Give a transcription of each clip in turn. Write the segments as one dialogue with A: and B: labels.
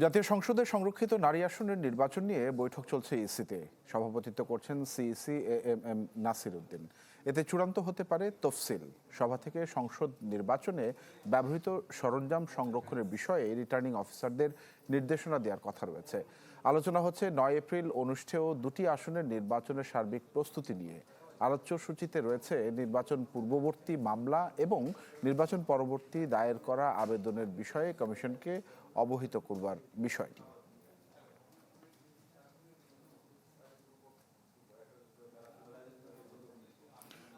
A: জাতীয় সংসদে সংরক্ষিত নারী আসনের নির্বাচন নিয়ে বৈঠক চলছে ইসিতে। সভাপতিত্ব করছেন সিইসি এএমএম নাসির উদ্দিন। এতে চূড়ান্ত হতে পারে তফসিল। সভা থেকে সংসদ নির্বাচনে ব্যবহৃত সরঞ্জাম সংরক্ষণের বিষয়ে রিটার্নিং অফিসারদের নির্দেশনা দেওয়ার কথা রয়েছে। আলোচনা হচ্ছে 9 এপ্রিল অনুষ্ঠেয় দুটি আসনের নির্বাচনের সার্বিক প্রস্তুতি নিয়ে। আলোচ্য সূচিতে রয়েছে নির্বাচন পূর্ববর্তী মামলা এবং নির্বাচন পরবর্তী দায়ের করা আবেদনের বিষয়ে কমিশনকে অবহিত করবার বিষয়টি।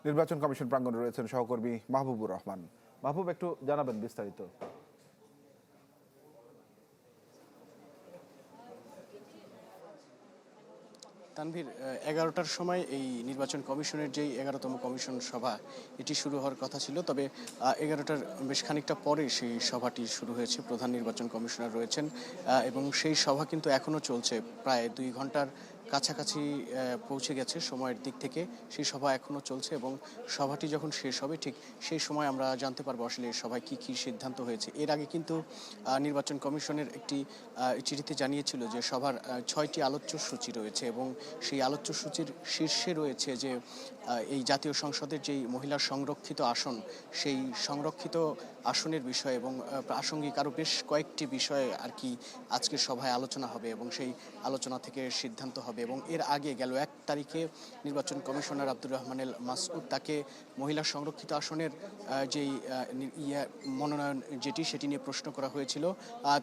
A: নির্বাচন কমিশন প্রাঙ্গণে রয়েছেন সহকর্মী মাহবুবুর রহমান। মাহবুব, একটু জানাবেন বিস্তারিত।
B: তানভীর, 11টার সময় এই নির্বাচন কমিশনের যেই 11তম কমিশন সভা এটি শুরু হওয়ার কথা ছিল, তবে 11টার বেশ খানিকটা পরে সেই সভাটি শুরু হয়েছে। প্রধান নির্বাচন কমিশনার রয়েছেন এবং সেই সভা কিন্তু এখনও চলছে। প্রায় 2 ঘন্টার কাছাকাছি পৌঁছে গেছে সময়ের দিক থেকে। সেই সভা এখনও চলছে এবং সভাটি যখন শেষ হবে ঠিক সেই সময় আমরা জানতে পারবো আসলে এই সভায় কী কী সিদ্ধান্ত হয়েছে। এর আগে কিন্তু নির্বাচন কমিশনের একটি চিঠিতে জানিয়েছিল যে সভার 6টি আলোচ্য সূচি রয়েছে এবং সেই আলোচ্য সূচির শীর্ষে রয়েছে যে এই জাতীয় সংসদের যেই মহিলা সংরক্ষিত আসন, সেই সংরক্ষিত আসনের বিষয় এবং প্রাসঙ্গিক আরও বেশ কয়েকটি বিষয়ে আর কি আজকের সভায় আলোচনা হবে এবং সেই আলোচনা থেকে সিদ্ধান্ত হবে। এবং এর আগে গেল 1 তারিখে নির্বাচন কমিশনার আব্দুর রহমান এল মাসউদ তাকে মহিলা সংরক্ষিত আসনের যেই মনোনয়ন সেটি নিয়ে প্রশ্ন করা হয়েছিল।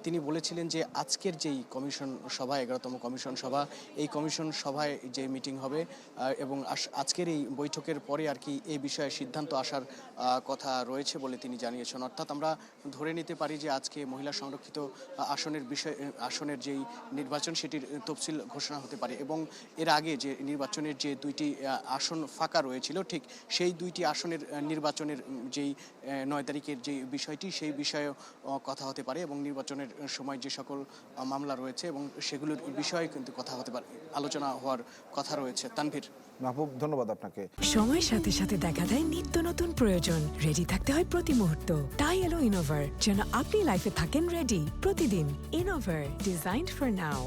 B: তিনি বলেছিলেন যে আজকের যেই কমিশন সভা, 11তম কমিশন সভা, এই কমিশন সভায় যে মিটিং হবে এবং আজকের এই বৈঠকের পরে আর কি এই বিষয়ে সিদ্ধান্ত আসার কথা রয়েছে বলে তিনি জানিয়েছেন। অর্থাৎ আমরা ধরে নিতে পারি যে আজকে মহিলা সংরক্ষিত আসনের যেই নির্বাচন সেটির তফসিল ঘোষণা হতে পারে এবং এর আগে যে নির্বাচনের যে 2টি আসন ফাঁকা রয়েছিল ঠিক সেই 2টি আসনের নির্বাচনের যেই 9 তারিখের যে বিষয়টি সেই বিষয়ে কথা হতে পারে এবং নির্বাচনের সময় যে সকল মামলা রয়েছে এবং সেগুলোর বিষয়ে কিন্তু কথা হতে পারে, আলোচনা হওয়ার কথা রয়েছে। তানভীর।
A: মাহবুব, ধন্যবাদ আপনাকে।
C: সময়ের সাথে সাথে দেখা দেয় নিত্য নতুন প্রয়োজন। রেডি থাকতে হয় প্রতি মুহূর্ত। তাই এলো ইনোভার, যেন আপনি লাইফে থাকেন রেডি প্রতিদিন। Innova, designed for now.